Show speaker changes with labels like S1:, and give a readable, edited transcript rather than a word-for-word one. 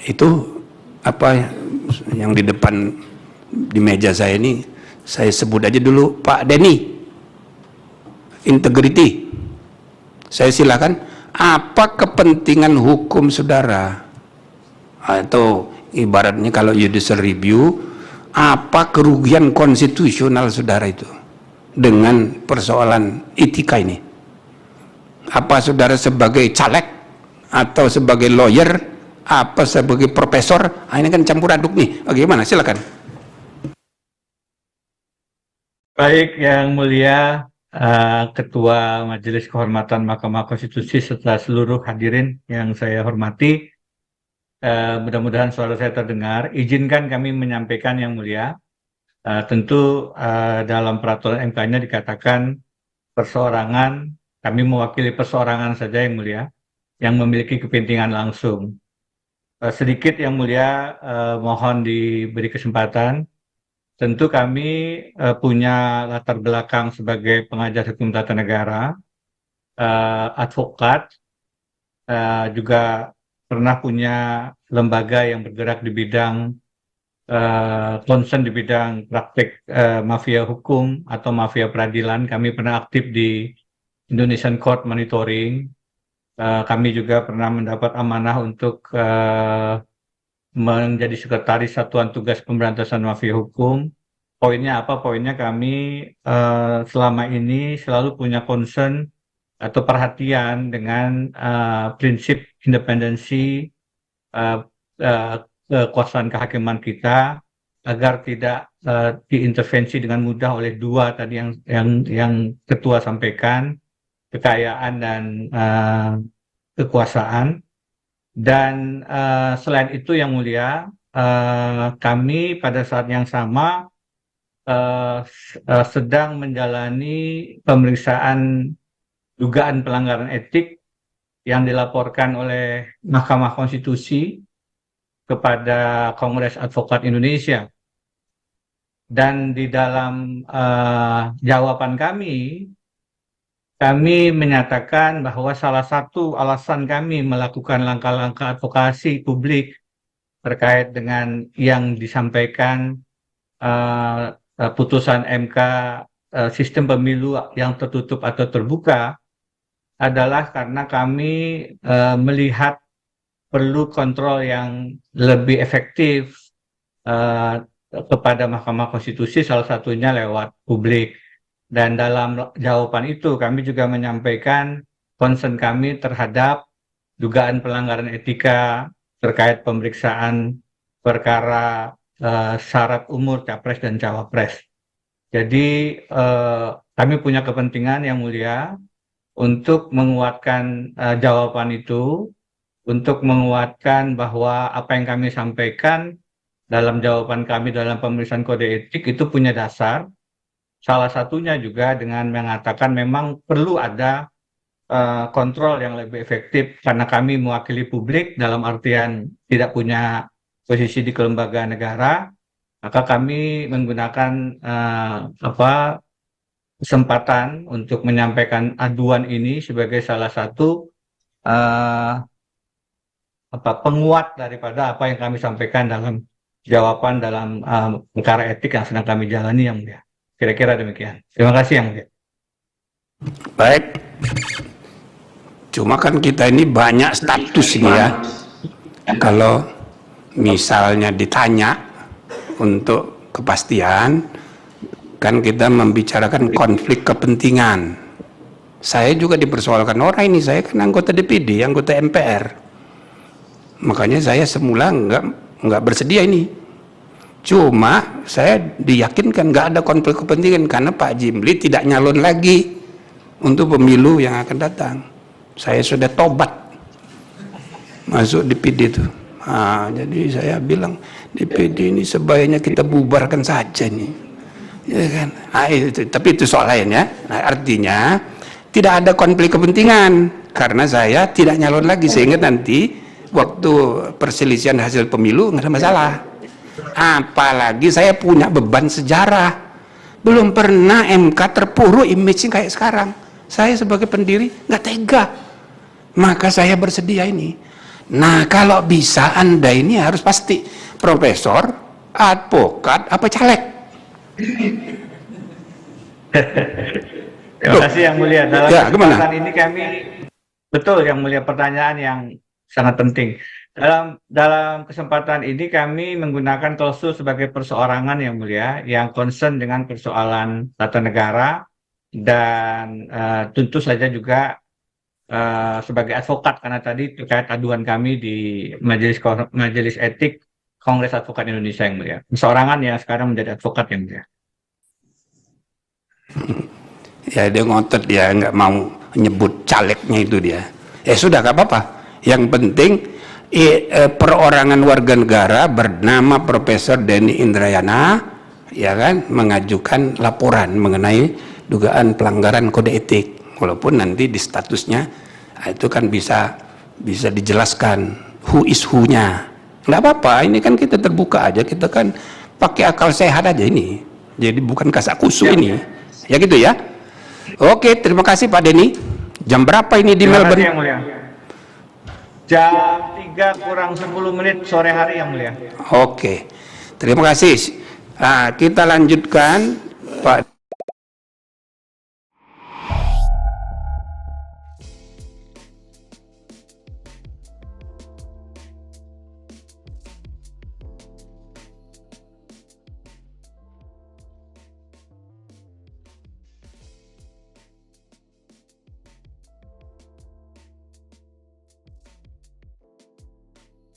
S1: itu apa yang di depan di meja saya ini, saya sebut aja dulu Pak Denny, integrity. Saya silakan, apa kepentingan hukum saudara, atau ibaratnya kalau judicial review, apa kerugian konstitusional saudara itu dengan persoalan etika ini? Apa saudara sebagai caleg atau sebagai lawyer, apa sebagai profesor? Ini kan campur aduk nih, bagaimana? Silakan.
S2: Baik, Yang Mulia Ketua Majelis Kehormatan Mahkamah Konstitusi serta seluruh hadirin yang saya hormati, mudah-mudahan suara saya terdengar. Izinkan kami menyampaikan, Yang Mulia, tentu dalam peraturan MK-nya dikatakan perseorangan, kami mewakili perseorangan saja, Yang Mulia, yang memiliki kepentingan langsung. Sedikit, Yang Mulia, mohon diberi kesempatan. Tentu kami punya latar belakang sebagai pengajar hukum tata negara, advokat, juga pernah punya lembaga yang bergerak di bidang concern di bidang praktik mafia hukum atau mafia peradilan. Kami pernah aktif di Indonesian Court Monitoring. Kami juga pernah mendapat amanah untuk menjadi sekretaris Satuan Tugas Pemberantasan Mafia Hukum. Poinnya apa? Poinnya kami selama ini selalu punya concern atau perhatian dengan prinsip independensi kekuasaan kehakiman kita agar tidak diintervensi dengan mudah oleh dua tadi yang Ketua sampaikan, kekayaan dan kekuasaan. Dan selain itu, Yang Mulia, kami pada saat yang sama sedang menjalani pemeriksaan dugaan pelanggaran etik yang dilaporkan oleh Mahkamah Konstitusi kepada Kongres Advokat Indonesia. Dan di dalam jawaban kami menyatakan bahwa salah satu alasan kami melakukan langkah-langkah advokasi publik terkait dengan yang disampaikan putusan MK sistem pemilu yang tertutup atau terbuka adalah karena kami melihat perlu kontrol yang lebih efektif kepada Mahkamah Konstitusi, salah satunya lewat publik. Dan dalam jawaban itu kami juga menyampaikan concern kami terhadap dugaan pelanggaran etika terkait pemeriksaan perkara syarat umur capres dan cawapres. Jadi kami punya kepentingan, Yang Mulia, untuk menguatkan jawaban itu, untuk menguatkan bahwa apa yang kami sampaikan dalam jawaban kami dalam pemeriksaan kode etik itu punya dasar. Salah satunya juga dengan mengatakan memang perlu ada kontrol yang lebih efektif karena kami mewakili publik dalam artian tidak punya posisi di kelembagaan negara, maka kami menggunakan kesempatan untuk menyampaikan aduan ini sebagai salah satu penguat daripada apa yang kami sampaikan dalam jawaban dalam perkara etik yang sedang kami jalani, Yang Mulia. Kira-kira demikian. Terima kasih, Yang Mulia.
S1: Baik. Cuma kan kita ini banyak status ini ya. Kalau misalnya ditanya untuk kepastian, kan kita membicarakan konflik kepentingan. Saya juga dipersoalkan orang ini, saya kan anggota DPD, anggota MPR. Makanya saya semula nggak bersedia ini. Cuma saya diyakinkan nggak ada konflik kepentingan karena Pak Jimli tidak nyalon lagi untuk pemilu yang akan datang. Saya sudah tobat masuk DPD itu. Jadi saya bilang DPD ini sebaiknya kita bubarkan saja nih, ya kan? Tapi itu soal lain ya. Artinya tidak ada konflik kepentingan karena saya tidak nyalon lagi, sehingga nanti waktu perselisihan hasil pemilu nggak ada masalah. Apalagi saya punya beban sejarah, belum pernah MK terpuruk image-nya kayak sekarang. Saya sebagai pendiri nggak tega, maka saya bersedia ini. Nah, kalau bisa Anda ini harus pasti profesor, advokat, apa caleg.
S2: Terima kasih Yang Mulia. Dalam
S1: Ya,
S2: kesempatan
S1: gimana?
S2: ini kami betul Yang Mulia, pertanyaan yang sangat penting. Dalam kesempatan ini kami menggunakan klausul sebagai perseorangan Yang Mulia yang concern dengan persoalan tata negara dan tentu saja juga sebagai advokat karena tadi terkait aduan kami di Majelis Etik Kongres Advokat Indonesia Yang Mulia. Perseorangan yang sekarang menjadi advokat Yang Mulia.
S1: Ya dia ngotot, dia nggak mau nyebut calegnya itu dia. Ya sudah, nggak apa-apa. Yang penting perorangan warga negara bernama Profesor Denny Indrayana, ya kan, mengajukan laporan mengenai dugaan pelanggaran kode etik. Walaupun nanti di statusnya itu kan bisa dijelaskan who is who-nya. Nggak apa-apa, ini kan kita terbuka aja, kita kan pakai akal sehat aja ini. Jadi bukan kasak kusuk ini. Ya gitu ya. Oke, terima kasih Pak Denny. Jam berapa ini di
S2: Terima
S1: Melbourne?
S2: kasih Yang Mulia. Jam 3 kurang 10 menit sore hari Yang Mulia.
S1: Oke, terima kasih. Nah, kita lanjutkan Pak